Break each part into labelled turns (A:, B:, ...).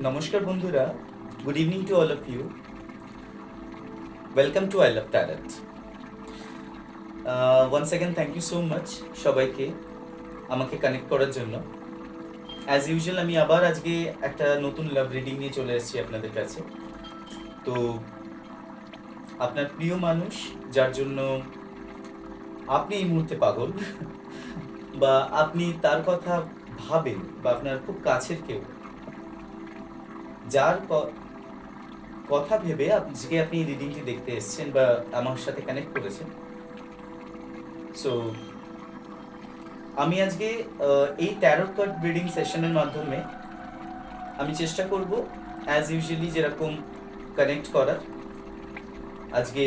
A: নমস্কার বন্ধুরা, good evening to all of you. Welcome to I love talent. Once again thank you so much সবাইকে আমাকে connect করার জন্য। অ্যাজ ইউজুয়াল আমি আবার আজকে একটা নতুন লাভ রিডিং নিয়ে চলে এসেছি আপনাদের কাছে। তো আপনার প্রিয় মানুষ, যার জন্য আপনি এই মুহূর্তে পাগল বা আপনি তার কথা ভাবেন, বা আপনার খুব কাছের কেউ, যার কথা ভেবে আজকে আপনি এই রিডিংটি দেখতে এসেছেন বা আমার সাথে কানেক্ট করেছেন। সো আমি আজকে এই ট্যারো কার্ড রিডিং সেশনের মাধ্যমে আমি চেষ্টা করব অ্যাজ ইউজুয়ালি যেরকম কানেক্ট করার। আজকে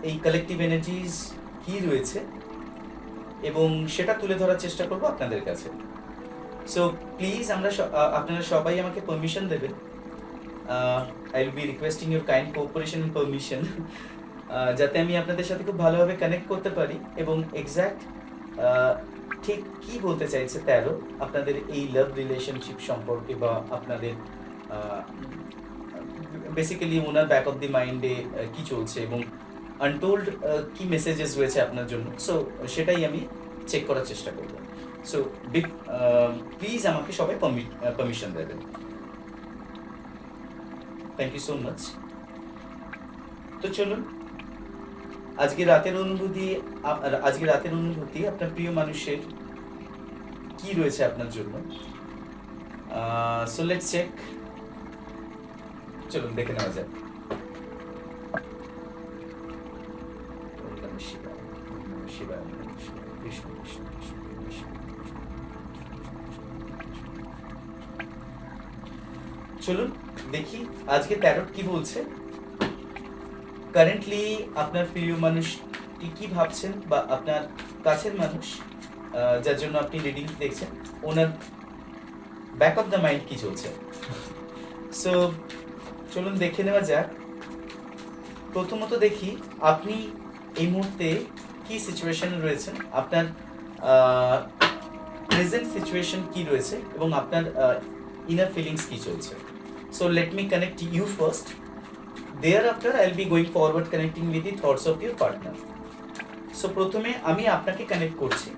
A: এই কালেকটিভ এনার্জিজ কি রয়েছে এবং সেটা তুলে ধরার চেষ্টা করব আপনাদের কাছে। সো প্লিজ আপনারা সবাই আমাকে পারমিশন দেবেন। I will be requesting your kind cooperation and permission, যাতে আমি আপনাদের সাথে খুব ভালোভাবে কানেক্ট করতে পারি এবং এক্স্যাক্ট ঠিক কি বলতে চাইছে ট্যারো আপনাদের এই লাভ রিলেশনশিপ সম্পর্কে, বা আপনাদের basically owner back of the মাইন্ডে কি চলছে এবং আনটোল্ড কি মেসেজেস রয়েছে আপনার জন্য। সো সেটাই আমি চেক করার চেষ্টা করব। সো প্লিজ আমাকে সবাই পারমিশন দেবেন। Thank you so much. তো চলুন, আজকে রাতের অনুভূতি আপনার প্রিয় মানুষের কি রয়েছে আপনার জন্য। So let's check. চলুন দেখে নেওয়া যাক। চলুন দেখি আজকে ট্যারট কি বলছে। কারেন্টলি আপনার প্রিয় মানুষটি কি ভাবছেন, বা আপনার কাছের মানুষ যার জন্য আপনি রিডিং দেখছেন, ওনার ব্যাক অফ দ্য মাইন্ড কি চলছে। সো চলুন দেখে নেওয়া যাক। প্রথমত দেখি আপনি এই মুহূর্তে কি সিচুয়েশনে রয়েছেন, আপনার প্রেজেন্ট সিচুয়েশন কি রয়েছে এবং আপনার ইনার ফিলিংস কি চলছে। So let me connect you first, thereafter I'll be going forward connecting with the thoughts of your partner. So প্রথমে আমি আপনাকে কানেক্ট করছি।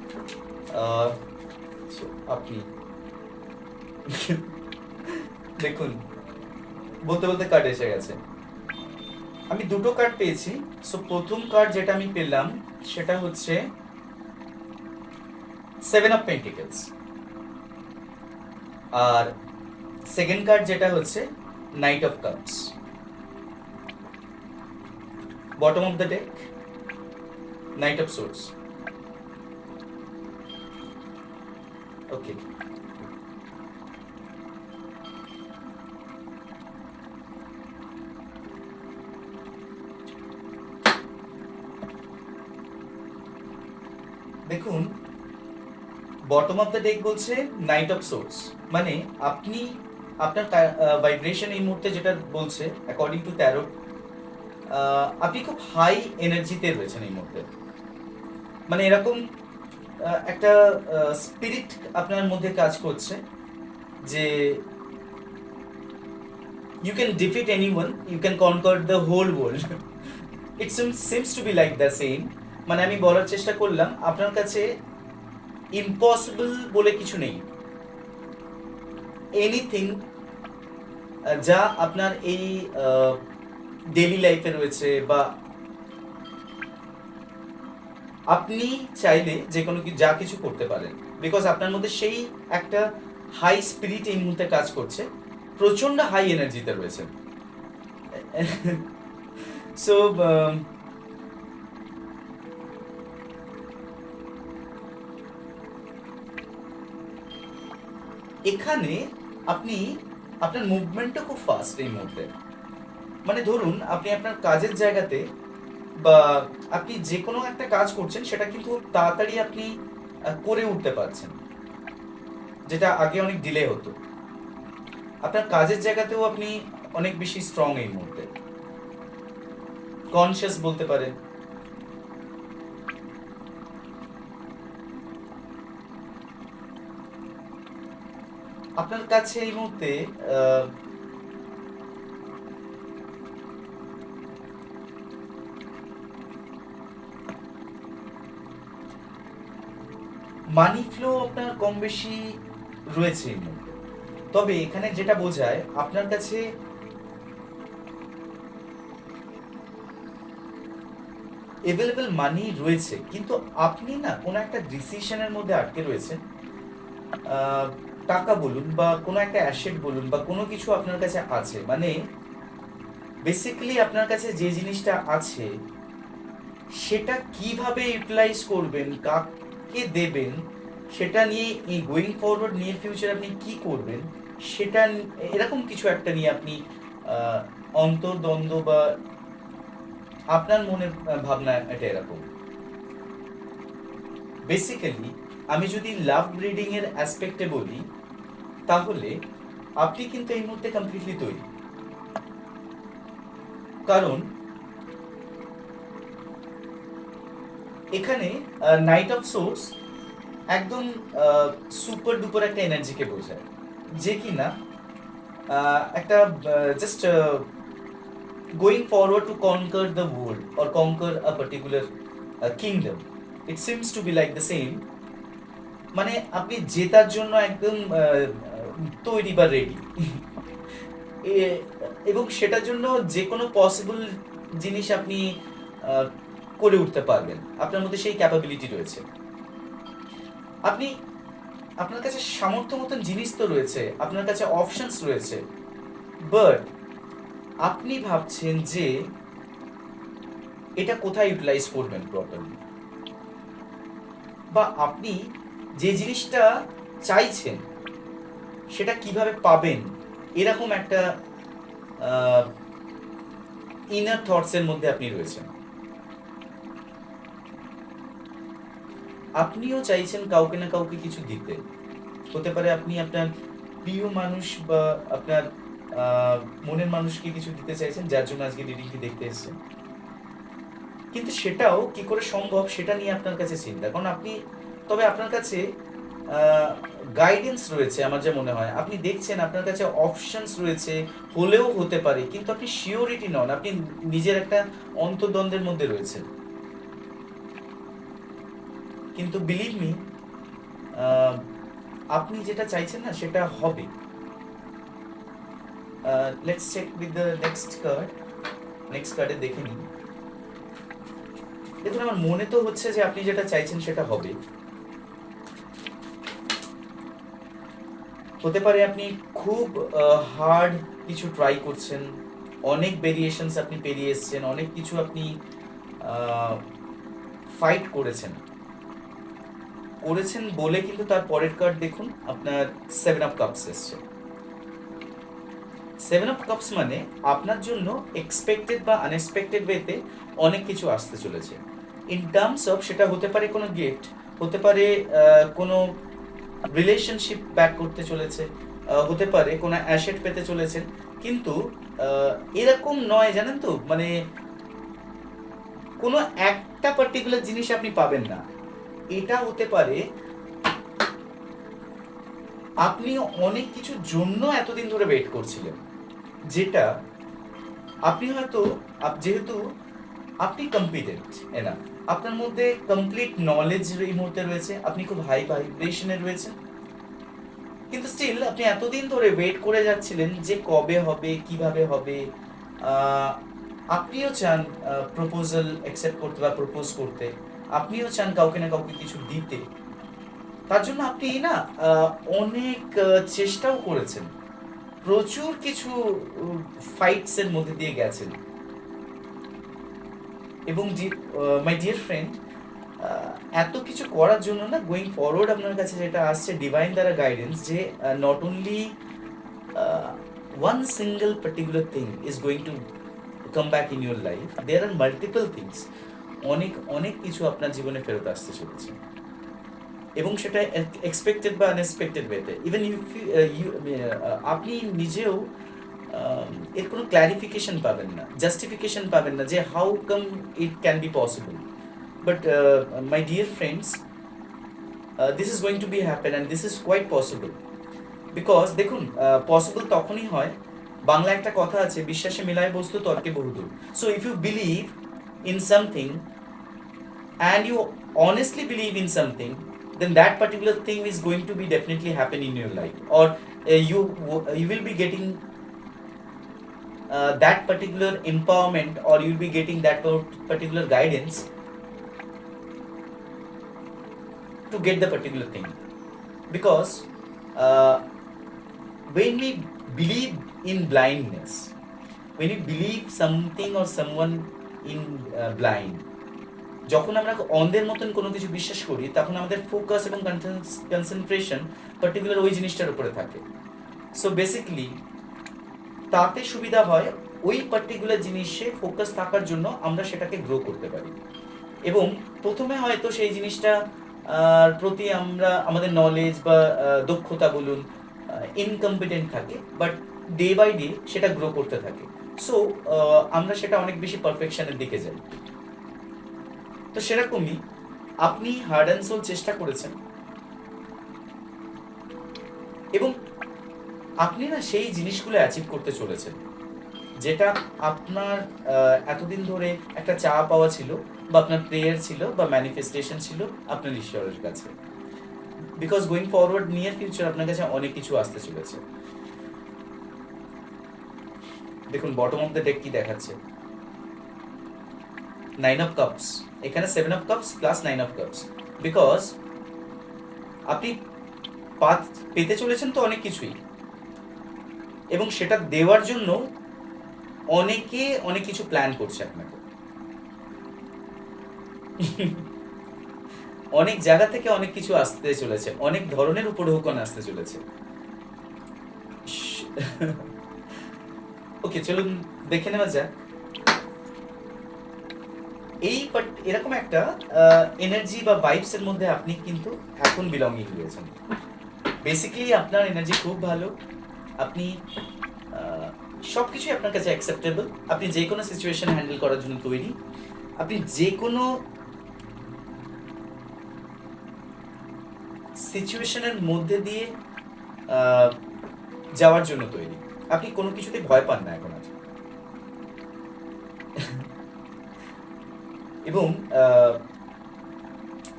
A: so আপনি দেখুন, বলতে বলতে কার্ড এসে গেছে। আমি দুটো কার্ড পেয়েছি। সো প্রথম কার্ড যেটা আমি পেলাম সেটা হচ্ছে 7 অফ পেন্টিকলস, আর সেকেন্ড কার্ড যেটা হচ্ছে knight of cups. Bottom of the deck, Knight of Swords. Okay. দেখুন, বটম অফ দ্য ডেক বলছে নাইট অফ সোর্স, মানে আপনি আপনার ভাইব্রেশন এই মুহূর্তে যেটা বলছে অ্যাকর্ডিং টু ট্যারো, আপনি খুব হাই এনার্জিতে রয়েছেন এই মুহূর্তে। মানে এরকম একটা স্পিরিট আপনার মধ্যে কাজ করছে যে you can defeat anyone, you can conquer the whole world. It seems to be like the same. মানে আমি বলার চেষ্টা করলাম আপনার কাছে ইম্পসিবল বলে কিছু নেই। এনিথিং যা আপনার এই ডেইলি লাইফে রয়েছে, বা আপনি চাইলে যে কোনো যা কিছু করতে পারেন, বিকজ আপনার মধ্যে সেই একটা হাই স্পিরিট এই মুহূর্তে কাজ করছে, প্রচন্ড হাই এনার্জিতে রয়েছে। সো এখানে আপনি আপনার মুভমেন্টটা খুব ফাস্ট এই মুহূর্তে। মানে ধরুন আপনি আপনার কাজের জায়গাতে, বা আপনি যে কোনো একটা কাজ করছেন সেটা কিন্তু তাড়াতাড়ি আপনি করে উঠতে পারছেন, যেটা আগে অনেক ডিলে হতো। আপনার কাজের জায়গাতেও আপনি অনেক বেশি স্ট্রং এই মুহূর্তে, কনসিয়াস বলতে পারেন। আপনার কাছে এই মুহূর্তে মানি ফ্লো আপনার কম বেশি রয়েছে এই মুহূর্তে। তবে এখানে যেটা বোঝায় আপনার কাছে অ্যাভেলেবল মানি রয়েছে, কিন্তু আপনি না কোনো একটা ডিসিশনের মধ্যে আটকে রয়েছেন। টাকা বলুন বা কোনো একটা অ্যাসেট বলুন বা কোনো কিছু আপনার কাছে আছে, মানে বেসিক্যালি আপনার কাছে যে জিনিসটা আছে সেটা কিভাবে ইউটিলাইজ করবেন, কাকে দেবেন, সেটা নিয়ে এই গোয়িং ফরওয়ার্ড নিয়ার ফিউচার আপনি কি করবেন, সেটা এরকম কিছু একটা নিয়ে আপনি অন্তর্দ্বন্দ্ব বা আপনার মনের ভাবনা এটা এরকম। বেসিক্যালি আমি যদি লাভ রিডিং এর অ্যাসপেক্টে বলি, তাহলে আপনি কিন্তু এই মুহূর্তে কমপ্লিটলি তৈরি। কারণ এখানে নাইট অফ সোর্স একদম সুপার ডুপার একটা এনার্জিকে বোঝায়, যে কিনা একটা just going forward to কনকার the world or কনকার a particular kingdom. It seems to be like the same, মানে আপনি জেতার জন্য একদম তৈরি বা রেডি এবং সেটার জন্য যে কোনো পসিবল জিনিস আপনি করে উঠতে পারবেন, আপনার মধ্যে সেই ক্যাপাবিলিটি রয়েছে। আপনি আপনার কাছে সামর্থ্য মতন জিনিস তো রয়েছে, আপনার কাছে অপশনস রয়েছে, বাট আপনি ভাবছেন যে এটা কোথায় ইউটিলাইজ করবেন প্রপারলি, বা আপনি যে জিনিসটা চাইছেন সেটা কিভাবে পাবেন, এরকম একটা ইনার থটসের মধ্যে আপনি রয়েছেন। আপনিও চাইছেন কাউকে না কাউকে কিছু দিতে, হতে পারে আপনি আপনার প্রিয় মানুষ বা আপনার মনের মানুষকে কিছু দিতে চাইছেন, যার জন্য আজকে রিডিংটি দেখতে এসেছেন। কিন্তু সেটাও কি করে সম্ভব সেটা নিয়ে আপনার কাছে চিন্তা, কারণ আপনি, তবে আপনার কাছে গাইডেন্স রয়েছে আমার যা মনে হয়। আপনি দেখছেন আপনার কাছে অপশনস রয়েছে, হলেও হতে পারে, কিন্তু আপনি শিওরিটি নন, আপনি নিজের একটা অন্তর্দ্বন্দ্বের মধ্যে রয়েছেন। কিন্তু বিলিভ মি, আপনি যেটা চাইছেন না সেটা হবে। Let's check with the next card. Next কার্ডে দেখে নিন। দেখুন, আমার মনে তো হচ্ছে যে আপনি যেটা চাইছেন সেটা হবে। হতে পারে আপনি খুব হার্ড কিছু ট্রাই করছেন, অনেক ভেরিয়েশনস আপনি পেরিয়ে এসেছেন, অনেক কিছু আপনি ফাইট করেছেন বলে, কিন্তু তার পরের কার্ড দেখুন, আপনার 7 অফ কাপস এসছে। 7 অফ কাপস মানে আপনার জন্য এক্সপেক্টেড বা আনএক্সপেক্টেড ওয়েতে অনেক কিছু আসতে চলেছে। ইন টার্মস অফ, সেটা হতে পারে কোনো গিফট, হতে পারে কোনো রিলেশনশিপ ব্যাক করতে চলেছে, হতে পারে কোনো অ্যাসেট পেতে চলেছেন, কিন্তু এরকম নয়, জানেন তো, মানে কোনো একটা পার্টিকুলার জিনিস আপনি পাবেন না। এটা হতে পারে আপনি অনেক কিছুর জন্য এতদিন ধরে ওয়েট করছিলেন, যেটা আপনি হয়তো, যেহেতু আপনি কম্পিটেন্ট এনাফ, আপনার মধ্যে কমপ্লিট নলেজ এই মুহূর্তে রয়েছে, আপনি খুব হাই ভাইব্রেশনে রয়েছেন, কিন্তু স্টিল আপনি এতদিন ধরে ওয়েট করে যাচ্ছিলেন যে কবে হবে, কিভাবে হবে। আপনিও চান প্রপোজাল অ্যাকসেপ্ট করতে বা প্রপোজ করতে, আপনিও চান কাউকে না কাউকে কিছু দিতে। তার জন্য আপনি না অনেক চেষ্টাও করেছেন, প্রচুর কিছু ফাইটসের মধ্যে দিয়ে গেছেন। এবং মাই ডিয়ার ফ্রেন্ড, এত কিছু করার জন্য না, গোয়িং ফরওয়ার্ড আপনার কাছে যেটা আসছে ডিভাইন দ্বারা গাইডেন্স, যে not only one single particular thing is going to come back in your life, there are multiple things. অনেক অনেক কিছু আপনার জীবনে ফেরত আসতে চলেছে, এবং সেটা এক্সপেক্টেড বা আনএক্সপেক্টেড ওয়েতে। ইভেন আপনি নিজেও এর কোনো ক্ল্যারিফিকেশন পাবেন না, জাস্টিফিকেশন পাবেন না, যে how come it can be possible. But my dear friends, this is going to be happen and this is quite possible. Because দেখুন, পসিবল তখনই হয়, বাংলা একটা কথা আছে, বিশ্বাসে মিলায় বস্তু তর্কে বহুদূর। So if you believe in something and you honestly believe in something, then that particular thing is going to be definitely happen in your life, or you will be getting that particular empowerment, or you'll be getting that particular guidance to get the particular thing. Because uh, when we believe in blindness, when you believe something or someone in blind, যখন আমরা অন্ধের মতন কোনো কিছু বিশ্বাস করি, তখন আমাদের ফোকাস এবং কনসেন্ট্রেশন পার্টিকুলার ওই জিনিসটার উপরে থাকে। সো বেসিক্যালি তাতে সুবিধা হয়, ওই পার্টিকুলার জিনিসে ফোকাস থাকার জন্য আমরা সেটাকে গ্রো করতে পারি। এবং প্রথমে হয়তো সেই জিনিসটা প্রতি আমরা আমাদের নলেজ বা দক্ষতা বলুন ইনকম্পিটেন্ট থাকে, বাট ডে বাই ডে সেটা গ্রো করতে থাকে। সো আমরা সেটা অনেক বেশি পারফেকশনের দিকে যাই। তো সেরকমই আপনি হার্ড অ্যান্ড সোল চেষ্টা করেছেন, এবং আপনি না সেই জিনিসগুলো অ্যাচিভ করতে চলেছেন, যেটা আপনার এতদিন ধরে একটা চাওয়া পাওয়া ছিল, বা আপনার প্রেয়ার ছিল, বা ম্যানিফেস্টেশন ছিল আপনার ঈশ্বরের কাছে। Because going forward near future আপনার কাছে অনেক কিছু আসতে চলেছে। দেখুন বটম অফ দ্য ডেক কি দেখাচ্ছে, 9 অফ কাপস, এখানে 7 of cups plus 9 of cups. Because আপনি পেতে চলেছেন তো অনেক কিছুই, এবং সেটা দেওয়ার জন্য অনেকে অনেক কিছু প্ল্যান করছে আপনাকে। অনেক জায়গা থেকে অনেক কিছু আসতে চলেছে, অনেক ধরনের উপঢৌকন আসতে চলেছে। ওকে, চলুন দেখে নেওয়া যাক। এরকম একটা এনার্জি বা ভাইবস এর মধ্যে আপনি কিন্তু এখন বিলঙ্গিং রয়েছেন। বেসিক্যালি আপনার এনার্জি খুব ভালো, আপনি সবকিছুই আপনার কাছে অ্যাকসেপ্টেবল, আপনি যে কোনো সিচুয়েশন হ্যান্ডেল করার জন্য তৈরি, আপনি যে কোনো সিচুয়েশনের মধ্যে দিয়ে যাওয়ার জন্য তৈরি, আপনি কোনো কিছুতে ভয় পান না এখন আজ। এবং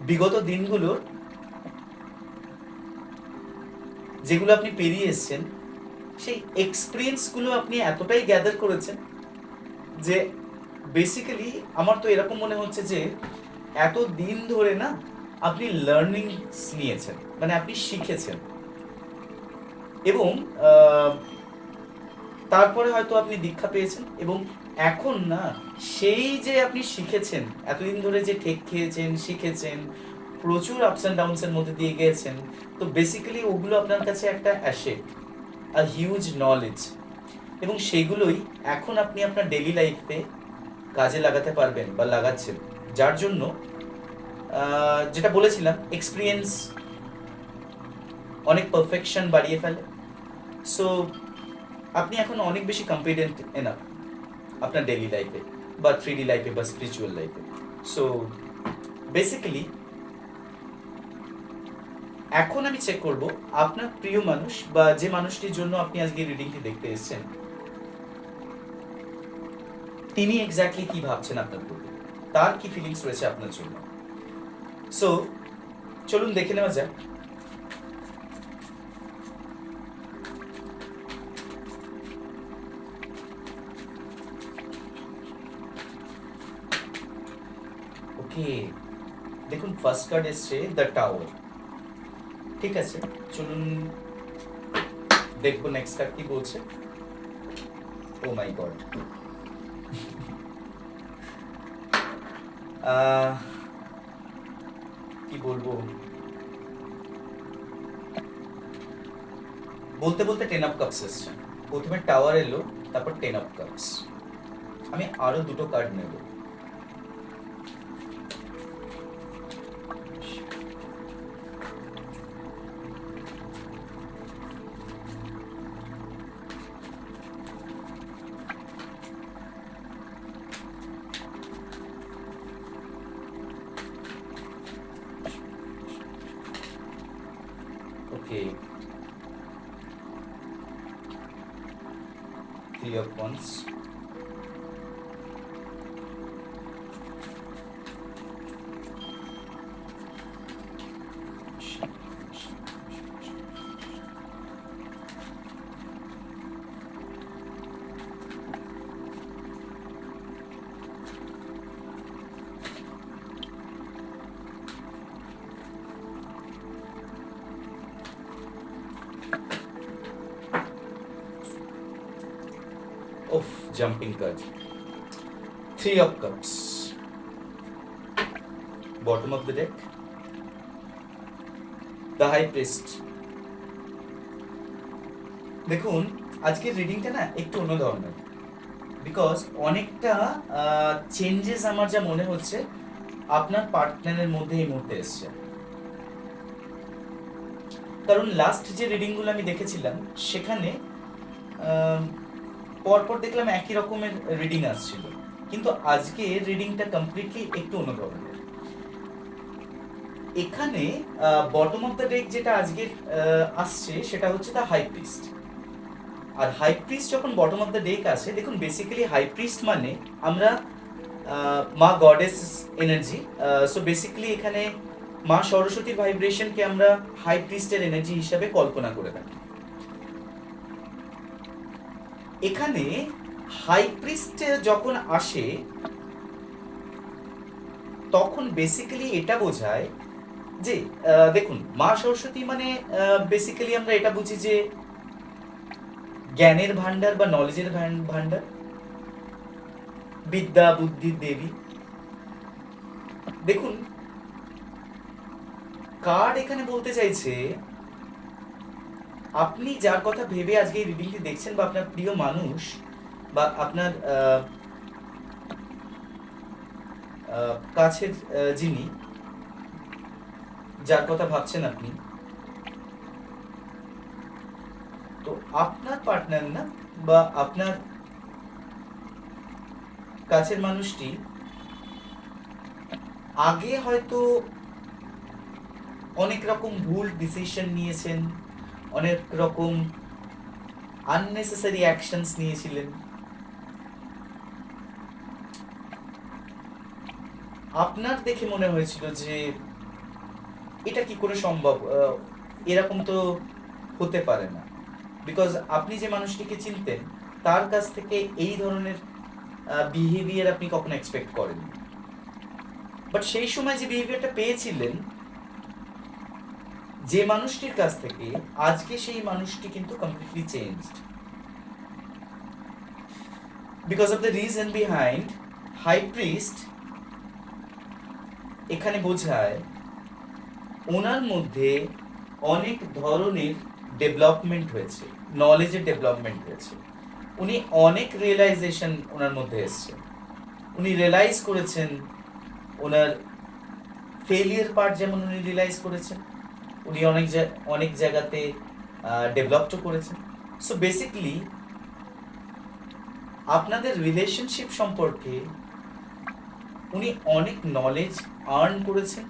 A: বিগত দিনগুলোর যেগুলো আপনি পেরিয়ে এসছেন, সেই এক্সপিরিয়েন্সগুলো আপনি এতটাই গ্যাদার করেছেন যে বেসিক্যালি আমার তো এরকম মনে হচ্ছে যে এত দিন ধরে না আপনি লার্নিং নিয়েছেন, মানে আপনি শিখেছেন, এবং তারপরে হয়তো আপনি দীক্ষা পেয়েছেন, এবং এখন না সেই যে আপনি শিখেছেন, এতদিন ধরে যে ঠেক খেয়েছেন, শিখেছেন, প্রচুর আপস অ্যান্ড ডাউনসের মধ্যে দিয়ে গিয়েছেন, তো বেসিক্যালি ওগুলো আপনার কাছে একটা অ্যাসেট, আ হিউজ নলেজ, এবং সেগুলোই এখন আপনি আপনার ডেইলি লাইফে কাজে লাগাতে পারবেন বা লাগাচ্ছেন, যার জন্য যেটা বলেছিলাম এক্সপিরিয়েন্স অনেক পারফেকশন বাড়িয়ে ফেলে। সো আপনি এখন অনেক বেশি কম্পিটেন্ট এনাফ আপনার ডেইলি লাইফে বা 3D লাইফে বা স্পিরিচুয়াল লাইফে। সো বেসিক্যালি এখন আমি চেক করব আপনার প্রিয় মানুষ বা যে মানুষটির জন্য আপনি আজকে রিডিংটি দেখতে এসেছেন, তিনি এক্স্যাক্টলি কি ভাবছেন আপনার প্রতি, তার কি ফিলিংস রয়েছে আপনার জন্য। সো চলুন দেখে নেওয়া যাক। ওকে, দেখুন ফার্স্ট কার্ড এসছে দ্য টাওয়ার। ঠিক আছে, চলুন দেখবো নেক্সট কার্ড কি বলছে। ও মাই গড, কি বলবো, বলতে বলতে 10 অফ কাপস এসছে। প্রথমে টাওয়ার এলো, তারপর 10 অফ কাপস। আমি আরো দুটো কার্ড নেব। ওকে, Three of Wands. Of jumping card. Three of Cups. Bottom of the deck. The High Priest. দেখুন আজকের রিডিংটা না একটু অন্য ধরনের, বিকজ অনেকটা চেঞ্জেস আমার যা মনে হচ্ছে আপনার পার্টনারের মধ্যে এই মুহূর্তে এসছে। কারণ লাস্ট যে রিডিংগুলো আমি দেখেছিলাম সেখানে পরপর দেখলাম একই রকমের রিডিং আসছিল, কিন্তু আজকে রিডিংটা কমপ্লিটলি একটু অন্য ধরনের। এখানে বটম অফ দ্য ডেক যেটা আজকে আসছে সেটা হচ্ছে দ্য হাই প্রিস্ট। আর হাই প্রিস্ট যখন বটম অফ দ্য ডেক আসে, দেখুন বেসিক্যালি হাই প্রিস্ট মানে আমরা মা গডেস এনার্জি, সো বেসিক্যালি এখানে মা সরস্বতীর ভাইব্রেশনকে আমরা হাই প্রিস্টের এনার্জি হিসাবে কল্পনা করে থাকি। এখানে হাই প্রিস্ট যখন আসে তখন বেসিক্যালি এটা বোঝায় যে দেখুন মা সরস্বতী মানে বেসিক্যালি আমরা এটা বুঝি যে জ্ঞানের ভান্ডার বা নলেজের ভান্ডার, বিদ্যা বুদ্ধির দেবী। দেখুন কার্ড এখানে বলতে চাইছে আপনি যার কথা ভেবে আজকে এই রিডিংটি দেখছেন বা আপনার প্রিয় মানুষ বা আপনার কাছের যিনি যার কথা ভাবছেন আপনি, তো আপনার পার্টনার না বা আপনার কাছের মানুষটি আগে হয়তো অনেক রকম ভুল ডিসিশন নিয়েছেন, অনেক রকম আননেসেসারি অ্যাকশনস নিয়েছিলেন। আপনার দেখে মনে হয়েছিল যে এটা কি করে সম্ভব, এরকম তো হতে পারে না, বিকজ আপনি যে মানুষটিকে চিনতেন তার কাছ থেকে এই ধরনের বিহেভিয়ার আপনি কখনো এক্সপেক্ট করেননি। বাট সেই সময় যে বিহেভিয়ারটা পেয়েছিলেন যে মানুষটির কাছ থেকে, আজকে সেই মানুষটি কিন্তু completely changed. Because of the reason behind high priest এখানে বোঝায় ওনার মধ্যে অনেক ধরনের ডেভেলপমেন্ট হয়েছে, নলেজের ডেভেলপমেন্ট হয়েছে। উনি অনেক রিয়েলাইজেশন ওনার মধ্যে এসছে। উনি রিয়েলাইজ করেছেন ওনার ফেলিয়ার পার্ট, যেমন উনি রিয়েলাইজ করেছেন, উনি অনেক জায়গাতে ডেভেলপও করেছেন। সো বেসিক্যালি আপনাদের রিলেশনশিপ সম্পর্কে উনি অনেক নলেজ আর্ন করেছেন।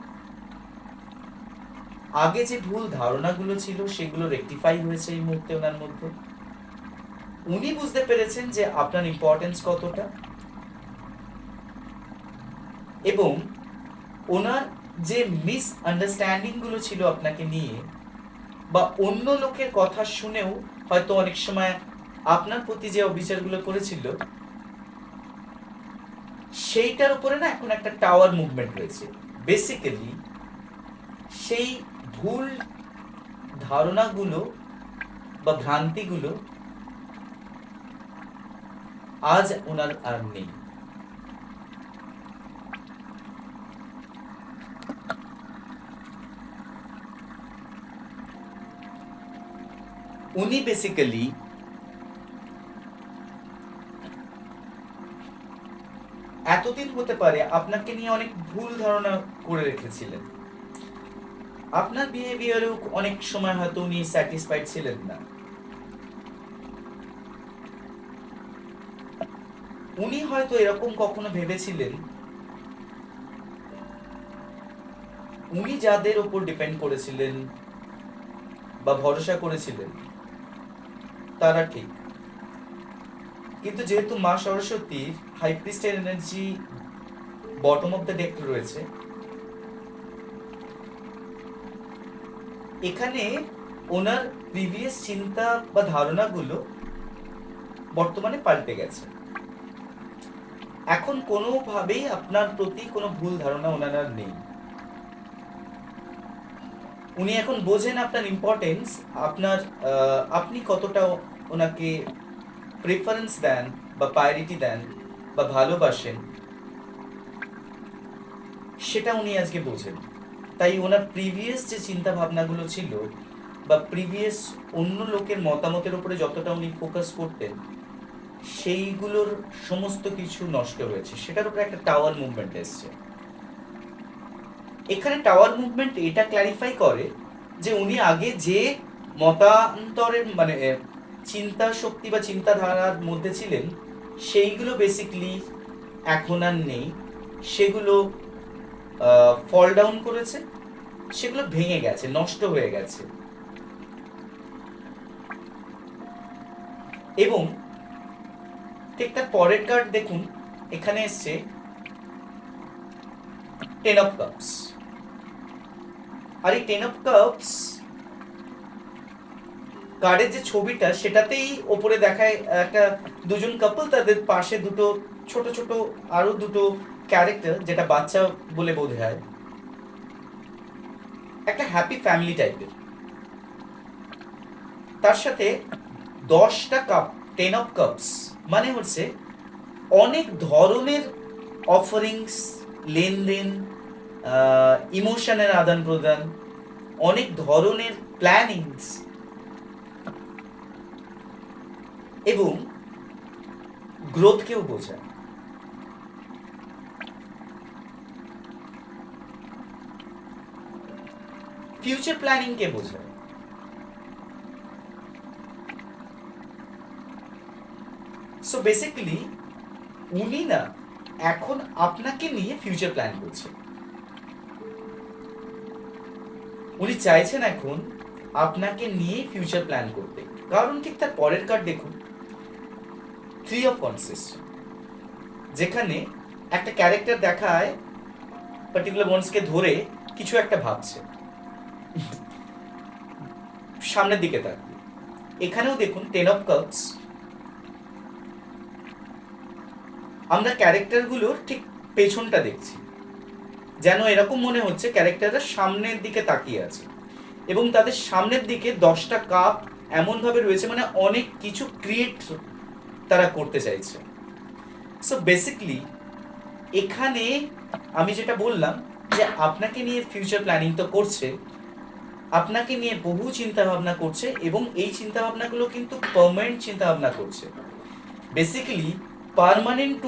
A: আগে যে ভুল ধারণাগুলো ছিল সেগুলো রেকটিফাই হয়েছে এই মুহূর্তে ওনার মধ্যে। উনি বুঝতে পেরেছেন যে আপনার ইম্পর্টেন্স কতটা, এবং ওনার যে মিস আন্ডারস্ট্যান্ডিং গুলো ছিল আপনাকে নিয়ে বা অন্য লোকের কথা শুনেও হয়তো অনেক সময় আপনার প্রতি যে অবিচারগুলো করেছিল সেইটার উপরে না এখন একটা টাওয়ার মুভমেন্ট হয়েছে। বেসিক্যালি সেই ভুল ধারণাগুলো বা ভ্রান্তিগুলো আজ ওনার আর নেই। উনি বেসিক্যালি এতদিন হতে পারে আপনাকে নিয়ে অনেক ভুল ধারণা করে রেখেছিলেন। আপনার বিহেভিয়ারেও অনেক সময় হয়তো উনি স্যাটিসফাইড ছিলেন না। উনি হয়তো এরকম কখনো ভেবেছিলেন উনি যাদের উপর ডিপেন্ড করেছিলেন বা ভরসা করেছিলেন তারা ঠিক, কিন্তু যেহেতু মা সরস্বতীর হাই প্রিস্টের energy bottom of the deck রয়েছে, এখানে ওনার প্রিভিয়াস চিন্তা বা ধারণাগুলো বর্তমানে পাল্টে গেছে। এখন কোনোভাবেই আপনার প্রতি কোনো ভুল ধারণা ওনার আর নেই। উনি এখন বোঝেন আপনার ইম্পর্টেন্স, আপনার আপনি কতটা ওনাকে প্রেফারেন্স দেন বা প্রায়োরিটি দেন বা ভালোবাসেন, সেটা উনি আজকে বোঝেন। তাই ওনার প্রিভিয়াস যে চিন্তা ভাবনাগুলো ছিল বা প্রিভিয়াস অন্য লোকের মতামতের উপরে যতটা উনি ফোকাস করতেন, সেইগুলোর সমস্ত কিছু নষ্ট হয়েছে। সেটার উপরে একটা টাওয়ার মুভমেন্ট এসছে। এখানে টাওয়ার মুভমেন্ট এটা ক্ল্যারিফাই করে যে উনি আগে যে মতান্তরের মানে চিন্তা শক্তি বা চিন্তাধারার মধ্যে ছিলেন, সেইগুলো বেসিকলি এখন আর নেই। সেগুলো ফল ডাউন করেছে, সেগুলো ভেঙে গেছে, নষ্ট হয়ে গেছে। এবং ঠিক তার পরের কার্ড দেখুন, এখানে এসছে 10 অফ কাপস। আর এই 10 অফ কাপস কার্ডের যে ছবিটা, সেটাতেই ওপরে দেখায় একটা দুজন কাপল, তাদের পাশে দুটো ছোট ছোট আরো দুটো ক্যারেক্টার, যেটা বাচ্চা বলে বোধ হয়। একটা হ্যাপি ফ্যামিলি টাইপের। তার সাথে 10টা কাপ, 10 অফ কাপস মানে হচ্ছে অনেক ধরনের অফারিংস, লেনদেন, ইমোশনের আদান প্রদান, অনেক ধরনের প্ল্যানিংস এবং গ্রোথকেও বোঝায়। ফিউচার প্ল্যানিংকে বোঝায়। সো বেসিক্যালি উনি না এখন আপনাকে নিয়ে ফিউচার প্ল্যান করছেন। উনি চাইছেন এখন আপনাকে নিয়ে ফিউচার প্ল্যান করতে। কারণ ঠিক তার পরের কার্ড দেখুন, 3 অফ কনসেস, যেখানে একটা ক্যারেক্টার দেখায় পার্টিকুলার ওয়ান্সকে ধরে কিছু একটা ভাবছে সামনের দিকে তাকিয়ে। এখানেও দেখুন 10 অফ কাপস। আমরা ক্যারেক্টারগুলোর ঠিক পেছনটা দেখছি, যেন এরকম মনে হচ্ছে ক্যারেক্টাররা সামনের দিকে তাকিয়ে আছে এবং তাদের সামনের দিকে 10টা কাপ এমনভাবে রয়েছে, মানে অনেক কিছু ক্রিয়েট তারা করতে চাইছে। সো বেসিকলি এখানে আমি যেটা বললাম যে আপনাকে নিয়ে ফিউচার প্ল্যানিং তো করছে, আপনাকে নিয়ে বহু চিন্তা ভাবনা করছে এবং এই চিন্তা ভাবনাগুলো কিন্তু পার্মানেন্ট চিন্তা ভাবনা করছে। বেসিক্যালি পার্মানেন্ট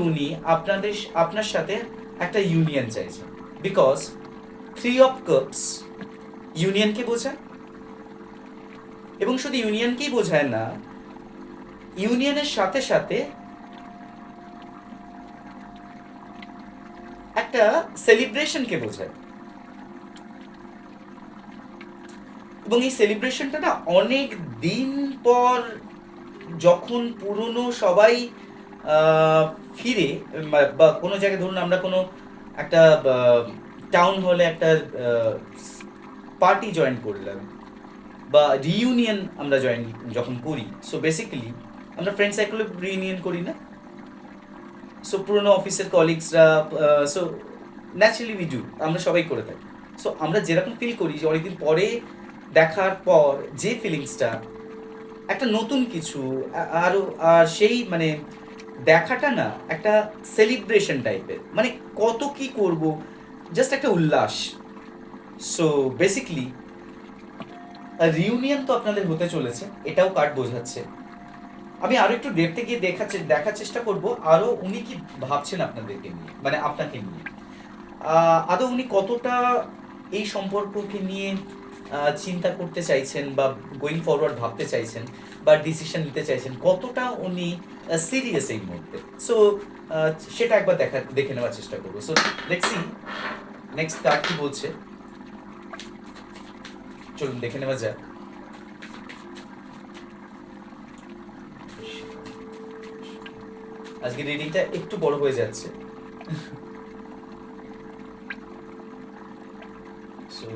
A: উনি আপনার সাথে একটা ইউনিয়ন চাইছেন, বিকজ 3 অফ কাপস ইউনিয়নকে বোঝায়। এবং শুধু ইউনিয়নকেই বোঝায় না, ইউনিয়নের সাথে সাথে একটা সেলিব্রেশনকে বোঝায়। এবং এই সেলিব্রেশনটা না অনেক দিন পর, যখন পুরনো সবাই ফিরে বা কোনো জায়গায়, ধরুন আমরা কোনো একটা টাউন হলে একটা পার্টি জয়েন করলাম বা রিইউনিয়ন আমরা যখন করি, সো বেসিক্যালি আমরা ফ্রেন্ড সার্কেলে রিইউনিয়ন করি না? সো পুরনো অফিসের কলিগসরা, সো ন্যাচারালি উই ডু, আমরা সবাই করে থাকি। সো আমরা যেরকম ফিল করি যে অনেকদিন পরে দেখার পর যে ফিলিংসটা, একটা নতুন কিছু আরও, আর সেই মানে দেখাটা না একটা সেলিব্রেশন টাইপের, মানে কত কি করব, জাস্ট একটা উল্লাস। সো বেসিক্যালি রিউনিয়ন তো আপনাদের হতে চলেছে, এটাও কার্ড বোঝাচ্ছে। আমি আরো একটু ডেপথে গিয়ে দেখার চেষ্টা করব আরো উনি কি ভাবছেন আপনাদেরকে নিয়ে, মানে আপনাকে নিয়ে। আদৌ উনি কতটা এই সম্পর্ককে নিয়ে চিন্তা করতে চাইছেন বা গোয়িং ফরওয়ার্ড ভাবতে চাইছেন বা ডিসিশন নিতে চাইছেন, কতটা উনি সিরিয়াস এই মুহূর্তে। সো সেটা একবার দেখে নেওয়ার চেষ্টা করবো। So let's see next card কি বলছে, চলুন দেখে নেওয়া যাক। আজকে রিডিংটা একটু বড় হয়ে যাচ্ছে। সো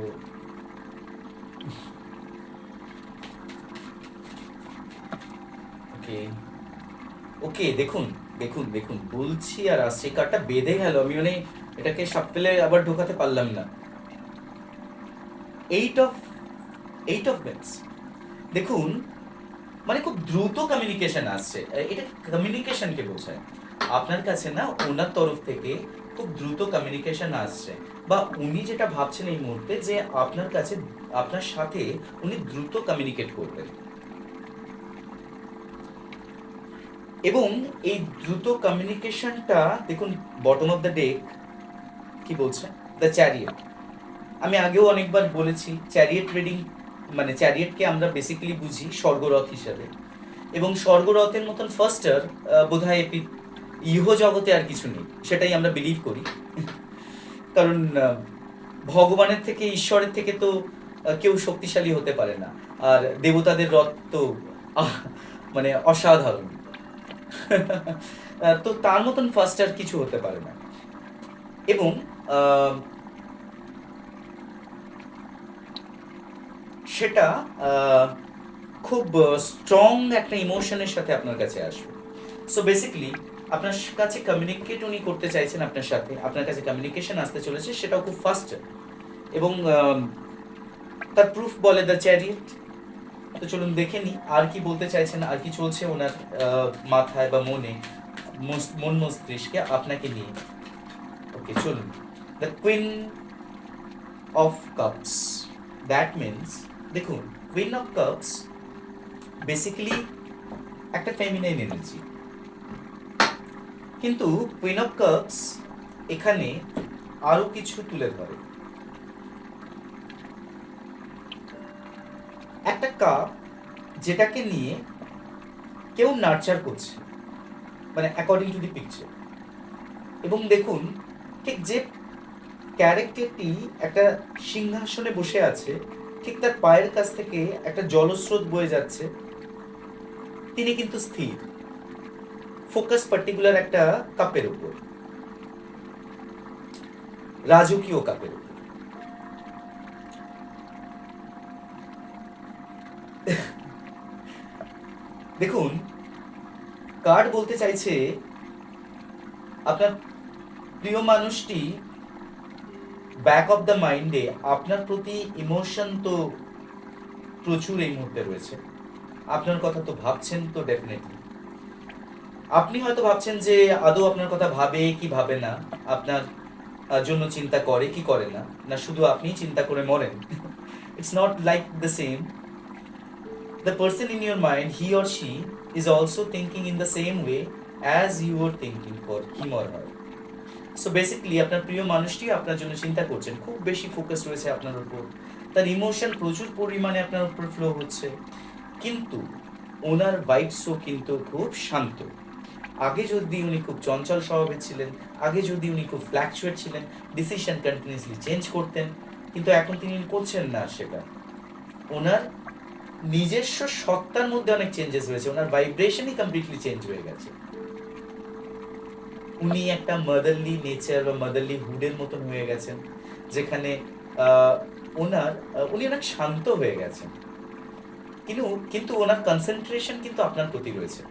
A: ওকে ওকে, দেখুন দেখুন দেখুন, বলছি আর আসছে, কার্ডটা বেঁধে গেল, আমি মানে এটাকে সাপেলে আবার ঢোকাতে পারলাম না। এইট অফ বেন্স, দেখুন মানে খুব দ্রুত কমিউনিকেশন আসছে। এটা কমিউনিকেশনকে বোঝায় আপনার কাছে না, ওনার তরফ থেকে খুব দ্রুত কমিউনিকেশন আসছে, বা উনি যেটা ভাবছেন এই মুহূর্তে যে আপনার কাছে, আপনার সাথে উনি দ্রুত কমিউনিকেট করবেন। এবং এই দ্রুত কমিউনিকেশনটা দেখুন, বটম অফ দ্য ডেক কি বলছে, দ্য চ্যারিয়েট। আমি আগেও অনেকবার বলেছি, চ্যারিয়েট রিডিং মানে চ্যারিয়েটকে আমরা বেসিক্যালি বুঝি স্বর্গরথ হিসাবে, এবং স্বর্গরথের মতন ফার্স্টার বোধহয় ইহ জগতে আর কিছু নেই, সেটাই আমরা বিলিভ করি। কারণ ভগবানের থেকে, ঈশ্বরের থেকে তো কেউ শক্তিশালী হতে পারে না, আর দেবতাদের রথ তো মানে অসাধারণ। তো তার মতন ফার্স্টার কিছু হতে পারে না। এবং সেটা খুব স্ট্রং একটা ইমোশনের সাথে আপনার কাছে আসবে। সো বেসিক্যালি আপনার কাছে কমিউনিকেট উনি করতে চাইছেন আপনার সাথে, আপনার কাছে কমিউনিকেশন আসতে চলেছে, সেটাও খুব ফাস্ট। এবং তার প্রুফ বলে দ্য চ্যারিয়েট। তো চলুন দেখে নিই আর কি বলতে চাইছেন, আর কি চলছে ওনার মাথায় বা মনে, মন মস্তিষ্কে আপনাকে নিয়ে। ওকে চলুন, the queen of cups, that means, দেখুন কুইন অফ কাপস বেসিক্যালি একটা ফেমিনাইন এনার্জি, কিন্তু কুইন অফ কাপস এখানে আরো কিছু তুলে ধরে। একটা কাপ যেটাকে নিয়ে কেউ নার্চার করছে, মানে অ্যাকর্ডিং টু দি পিকচার। এবং দেখুন ঠিক যে ক্যারেক্টারটি একটা সিংহাসনে বসে আছে, ঠিক তার পায়ের কাছ থেকে একটা জলস্রোত বয়ে যাচ্ছে, তিনি কিন্তু স্থির, ফোকাস পার্টিকুলার একটা কাপের উপর, রাজকীয় কাপের উপর। দেখুন কার্ড বলতে চাইছে আপনার প্রিয় মানুষটি ব্যাক অফ দ্য মাইন্ডে আপনার প্রতি ইমোশন তো প্রচুর এই মুহূর্তে রয়েছে, আপনার কথা তো ভাবছেন তো ডেফিনেটলি। আপনি হয়তো ভাবছেন যে আদৌ আপনার কথা ভাবে কি ভাবে না, আপনার জন্য চিন্তা করে কি করে না, না শুধু আপনি চিন্তা করে মরেন। It's not like the same. The person in your mind, he or she, is also thinking in the same way as you were thinking for him or her. So basically আপনার প্রিয় মানুষটি আপনার জন্য চিন্তা করছেন, খুব বেশি ফোকাস রয়েছে আপনার উপর, তার ইমোশন প্রচুর পরিমাণে আপনার উপর ফ্লো হচ্ছে, কিন্তু ওনার ভাইবসও কিন্তু খুব শান্ত। আগে যদি উনি খুব চঞ্চল স্বভাবের ছিলেন, আগে যদি উনি খুব ফ্ল্যাকচুয়েট ছিলেন, ডিসিশন কন্টিনিউসলি চেঞ্জ করতেন, কিন্তু এখন তিনি করছেন না সেটা। ওনার নিজস্ব সত্তার মধ্যে অনেক চেঞ্জেস হয়েছে, ওনার ভাইব্রেশনই কমপ্লিটলি চেঞ্জ হয়ে গেছে। উনি একটা মাদারলি নেচার বা মাদারলি হুডের মতন হয়ে গেছেন, যেখানে উনি অনেক শান্ত হয়ে গেছেন, কিন্তু ওনার কনসেন্ট্রেশন কিন্তু আপনার প্রতি রয়েছে।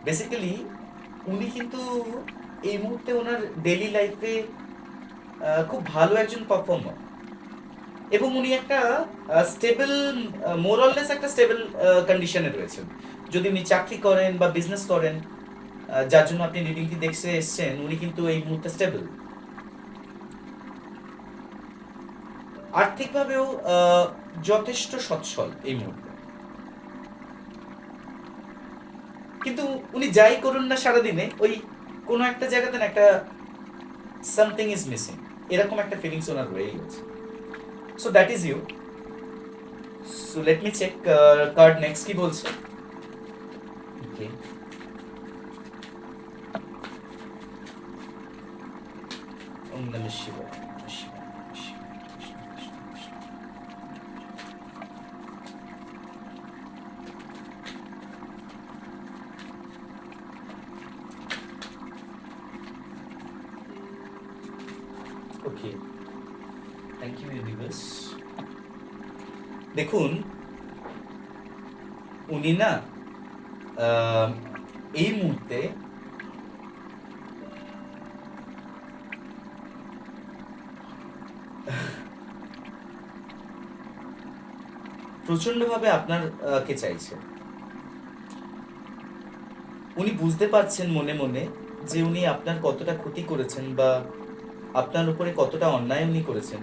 A: বেসিক্যালি উনি কিন্তু এই মুহূর্তে ওনার ডেইলি লাইফে খুব ভালো একজন পারফর্মার, এবং উনি একটা স্টেবল, মোরলেস একটা স্টেবল কন্ডিশনে রয়েছেন। যদি উনি চাকরি করেন বা বিজনেস করেন, যার জন্য আপনি রিডিংটি দেখতে এসছেন, উনি কিন্তু এই মুহূর্তে স্টেবল। আর্থিকভাবেও যথেষ্ট সচ্ছল এই মুহূর্তে, কিন্তু উনি যাই করুন না সারাদিনে, ওই কোনো একটা জায়গাতে না একটা সামথিং ইজ মিসিং, এরকম একটা ফিলিংস ওনার রয়েই গেছে। So that is you. So let me check card next কি বলছে। Okay. ওম নমঃ শিবায়। ওকে, থ্যাংক ইউ ইউনিভার্স। দেখুন, উনি না এই মুহূর্তে প্রচন্ডভাবে আপনার কে চাইছে। উনি বুঝতে পারছেন মনে মনে যে উনি আপনার কতটা ক্ষতি করেছেন বা আপনার উপরে কতটা অন্যায় উনি করেছেন,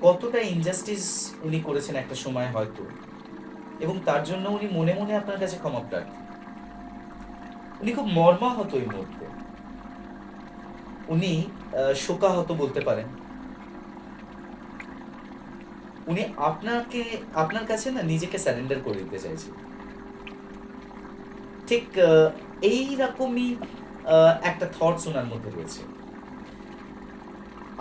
A: কতটা ইনজাস্টিস উনি করেছেন একটা সময় হয়তো, এবং তার জন্য উনি মনে মনে আপনার কাছে ক্ষমা প্রার্থী। উনি খুব মর্মাহত এই মুহূর্তে, উনি শোকাহত বলতে পারেন। উনি আপনার কাছে না নিজেকে স্যারেন্ডার করে দিতে চাইছে। ঠিক এই রকমই একটা থটস ওনার মধ্যে রয়েছে।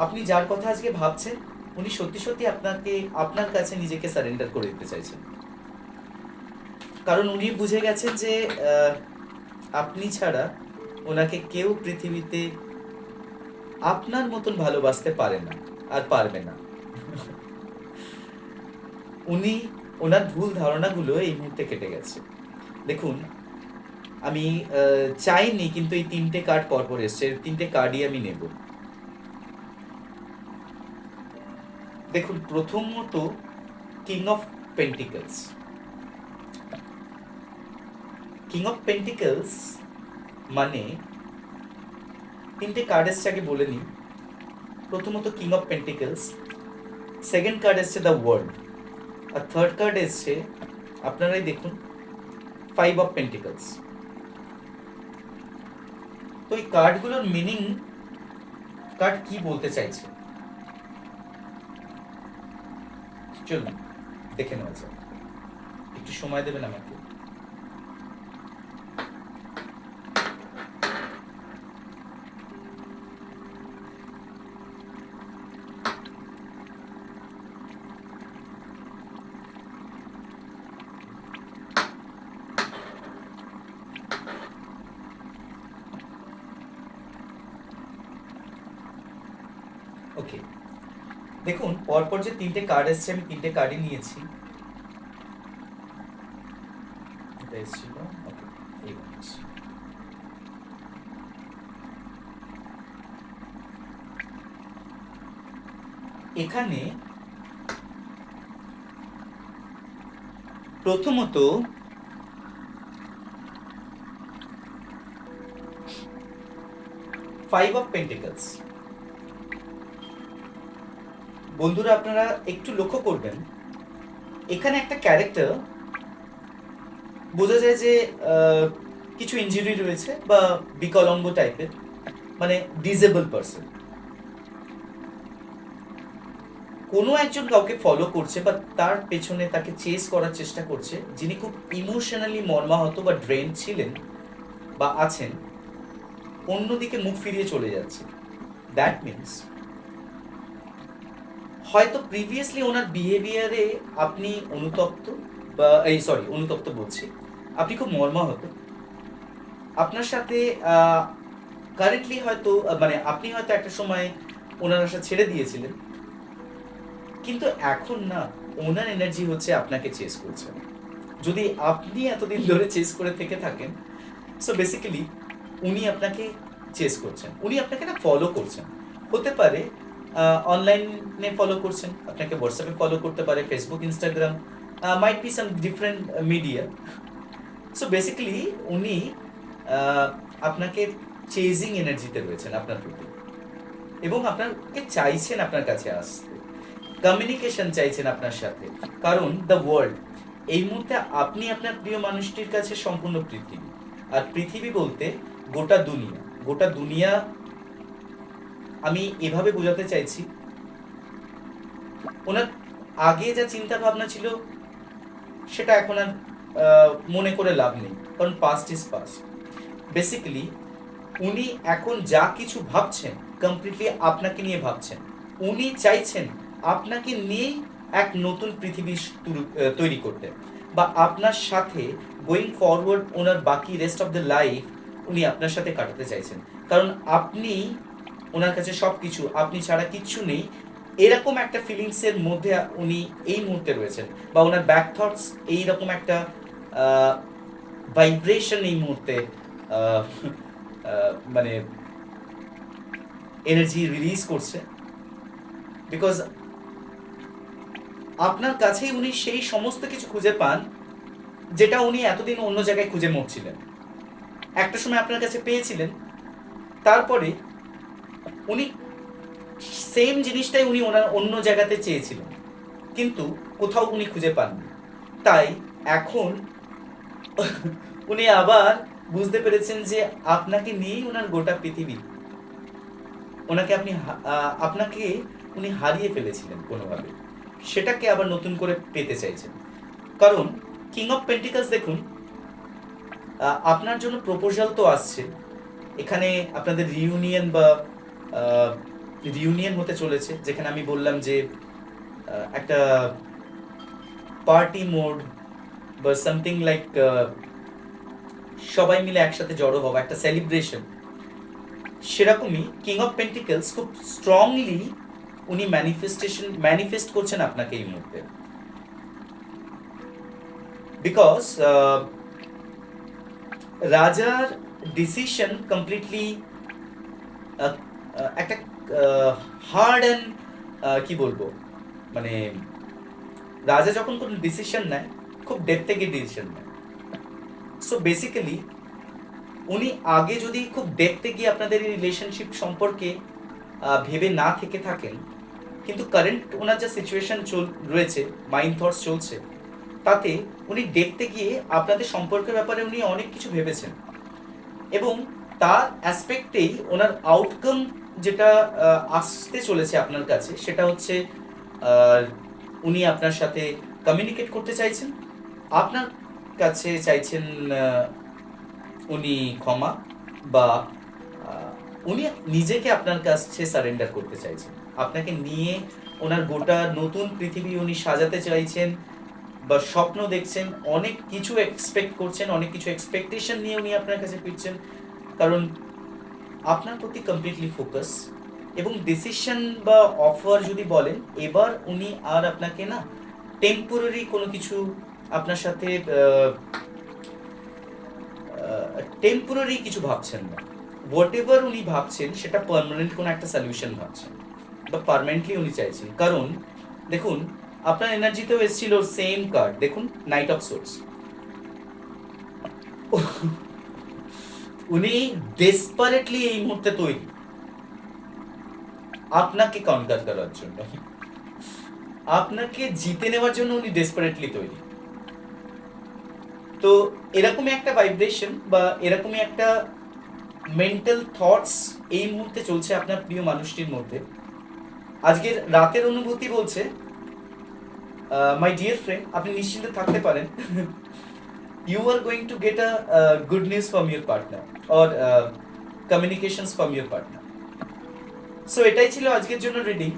A: আপনি যার কথা আজকে ভাবছেন, উনি সত্যি সত্যি আপনার কাছে নিজেকে সারেন্ডার করে দিতে চাইছেন। কারণ উনি বুঝে গেছেন যে আপনি ছাড়া ওনাকে কেউ পৃথিবীতে আপনার মতন ভালোবাসতে পারে না আর পারবে না। উনি ওনার ভুল ধারণাগুলো এই মুহূর্তে কেটে গেছে। দেখুন, আমি চাইনি, কিন্তু এই 3টে কার্ড পরপর এসছে, 3টে কার্ডই আমি নেব। দেখুন, প্রথমত king of pentacles. King of pentacles মানে 3টে কার্ড এসছে, আগে বলে নিই। প্রথমত king of pentacles, second card এসছে দ্য ওয়ার্ল্ড, আর থার্ড কার্ড এসছে, আপনারাই দেখুন, 5 অফ পেন্টিকলস। তো এই কার্ডগুলোর মিনিং, কার্ড কি বলতে চাইছে চলুন দেখে নেওয়া যাক। একটু সময় দেবেন আমাকে। ওকে, দেখুন পরপর যে 3টে কার্ড এসছে, আমি 3টে কার্ডই নিয়েছি। এটা এসেছিল, ওকে, এইবার এসছে। এখানে প্রথমত 5 অফ পেন্টিকলস। বন্ধুরা, আপনারা একটু লক্ষ্য করবেন, এখানে একটা ক্যারেক্টার বোঝা যায় যে কিছু ইনজুরি রয়েছে বা বিকলাঙ্গ টাইপের, মানে ডিসেবল পারসন। কোনো একজন কাউকে ফলো করছে বা তার পেছনে তাকে চেস করার চেষ্টা করছে, যিনি খুব ইমোশনালি মর্মাহত বা ড্রেন ছিলেন বা আছেন, অন্যদিকে মুখ ফিরিয়ে চলে যাচ্ছে। দ্যাট মিনস হয়তো প্রিভিয়াসলি ওনার বিহেভিয়ারে আপনি অনুতপ্ত, বা অনুতপ্ত বলছি, আপনি খুব মর্মাহত। আপনার সাথে কারেন্টলি হয়তো মানে আপনি হয়তো একটা সময় ওনার আশা ছেড়ে দিয়েছিলেন, কিন্তু এখন না, ওনার এনার্জি হচ্ছে আপনাকে চেস করছে। যদি আপনি এতদিন ধরে চেস করে থেকে থাকেন, সো বেসিক্যালি উনি আপনাকে চেস করছেন, উনি আপনাকে না ফলো করছেন। হতে পারে অনলাইনে ফলো করছেন, আপনাকে হোয়াটসঅ্যাপে ফলো করতে পারে, Facebook, Instagram, might be some different media. So basically উনি আপনাকে চেজিং এনার্জিতে রয়েছেন আপনার প্রতি, এবং আপনাকে চাইছেন আপনার কাছে আসতে, কমিউনিকেশন চাইছেন আপনার সাথে। কারণ দ্য ওয়ার্ল্ড, এই মুহূর্তে আপনি আপনার প্রিয় মানুষটির কাছে সম্পূর্ণ পৃথিবী। আর পৃথিবী বলতে গোটা দুনিয়া। গোটা দুনিয়া আমি এভাবে বোঝাতে চাইছি, ওনার আগে যা চিন্তা ভাবনা ছিল সেটা এখন আর মনে করে লাভ নেই, কারণ পাস্ট ইজ পাস্ট। বেসিক্যালি উনি এখন যা কিছু ভাবছেন কমপ্লিটলি আপনাকে নিয়ে ভাবছেন। উনি চাইছেন আপনাকে নিয়ে এক নতুন পৃথিবী তৈরি করতে, বা আপনার সাথে গোয়িং ফরওয়ার্ড ওনার বাকি রেস্ট অফ দ্য লাইফ উনি আপনার সাথে কাটাতে চাইছেন, কারণ আপনি ওনার কাছে সব কিছু, আপনি ছাড়া কিচ্ছু নেই, এরকম একটা ফিলিংসের মধ্যে উনি এই মুহূর্তে রয়েছেন, বা ওনার ব্যাক থটস এইরকম একটা ভাইব্রেশন এই মুহূর্তে মানে এনার্জি রিলিজ করছে, বিকজ আপনার কাছেই উনি সেই সমস্ত কিছু খুঁজে পান যেটা উনি এতদিন অন্য জায়গায় খুঁজে মরছিলেন। একটা সময় আপনার কাছে পেয়েছিলেন, তারপরে উনি সেম জিনিসটাই উনি ওনার অন্য জায়গাতে চেয়েছিলেন, কিন্তু কোথাও উনি খুঁজে পাননি। তাই এখন উনি আবার বুঝতে পেরেছেন যে আপনাকে নিয়েই ওনার গোটা পৃথিবী, আপনাকে উনি হারিয়ে ফেলেছিলেন কোনোভাবে, সেটাকে আবার নতুন করে পেতে চাইছেন। কারণ কিং অফ পেন্টিকলস দেখুন, আপনার জন্য প্রপোজাল তো আসছে, এখানে আপনাদের রিউনিয়ন হতে চলেছে, যেখানে আমি বললাম যে একটা পার্টি মোড বা সামথিং লাইক সবাই মিলে একসাথে জড়ো হওয়া, একটা সেলিব্রেশন। সেরকমই কিং অফ পেন্টিকলস খুব স্ট্রংলি উনি ম্যানিফেস্ট করছেন আপনাকে এই মুহূর্তে, বিকজ রাজার ডিসিশন কমপ্লিটলি একটা হার্ড অ্যান্ড কি বলবো, মানে রাজা যখন কোনো ডিসিশন নেয় খুব ডেপ থেকে ডিসিশন নেয়। সো বেসিক্যালি উনি আগে যদি খুব ডেপথে গিয়ে আপনাদের এই রিলেশনশিপ সম্পর্কে ভেবে না থেকে থাকেন, কিন্তু কারেন্ট ওনার যা সিচুয়েশন রয়েছে, মাইন্ড থটস চলছে, তাতে উনি ডেপথে গিয়ে আপনাদের সম্পর্কের ব্যাপারে উনি অনেক কিছু ভেবেছেন, এবং তার অ্যাসপেক্টেই ওনার আউটকাম যেটা আসতে চলেছে আপনার কাছে, সেটা হচ্ছে উনি আপনার সাথে কমিউনিকেট করতে চাইছেন, আপনার কাছে চাইছেন উনি ক্ষমা, বা উনি নিজেকে আপনার কাছে সারেন্ডার করতে চাইছেন, আপনাকে নিয়ে ওনার গোটা নতুন পৃথিবী উনি সাজাতে চাইছেন, বা স্বপ্ন দেখছেন, অনেক কিছু এক্সপেক্ট করছেন, অনেক কিছু এক্সপেকটেশন নিয়ে উনি আপনার কাছে ফিরছেন, কারণ আপনার প্রতি কমপ্লিটলি ফোকাস। এবং ডিসিশন বা অফার যদি বলেন, এবার উনি আর আপনাকে না টেম্পোরারি কোনো কিছু আপনার সাথে টেম্পোরারি কিছু ভাবছেন না, হোয়াট এভার উনি ভাবছেন সেটা পার্মানেন্ট কোনো একটা সলিউশন ভাবছেন, বা পার্মানেন্টলি উনি চাইছেন। কারণ দেখুন, আপনার এনার্জিতেও এসেছিল সেম কার্ড, দেখুন নাইট অফ সোর্স। উনি ডেসপারেটলি এই মুহূর্তে তৈরি আপনাকে কনকার করার জন্য, আপনাকে জিতে নেওয়ার জন্য উনি ডেসপারেটলি তৈরি। তো এরকমই একটা ভাইব্রেশন বা এরকমই একটা মেন্টাল থটস এই মুহূর্তে চলছে আপনার প্রিয় মানুষটির মধ্যে। আজকের রাতের অনুভূতি বলছে, মাই ডিয়ার ফ্রেন্ড, আপনি নিশ্চিন্তে থাকতে পারেন, you are going to get a good news from your partner or communications from your partner. So এটাই ছিল আজকের জন্য রিডিং।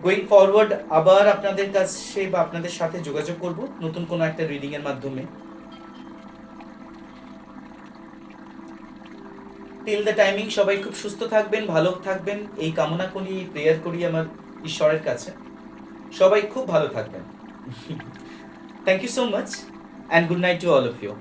A: গোয়িং ফরওয়ার্ড আবার আপনাদের কাছে বা আপনাদের সাথে যোগাযোগ করব নতুন কোনো একটা রিডিং এর মাধ্যমে। টিল দ্য টাইমিং সবাই খুব সুস্থ থাকবেন, ভালো থাকবেন, এই কামনা করি, প্রেয়ার করি আমার ঈশ্বরের কাছে। সবাই খুব ভালো থাকবেন। Thank you so much and good night to all of you.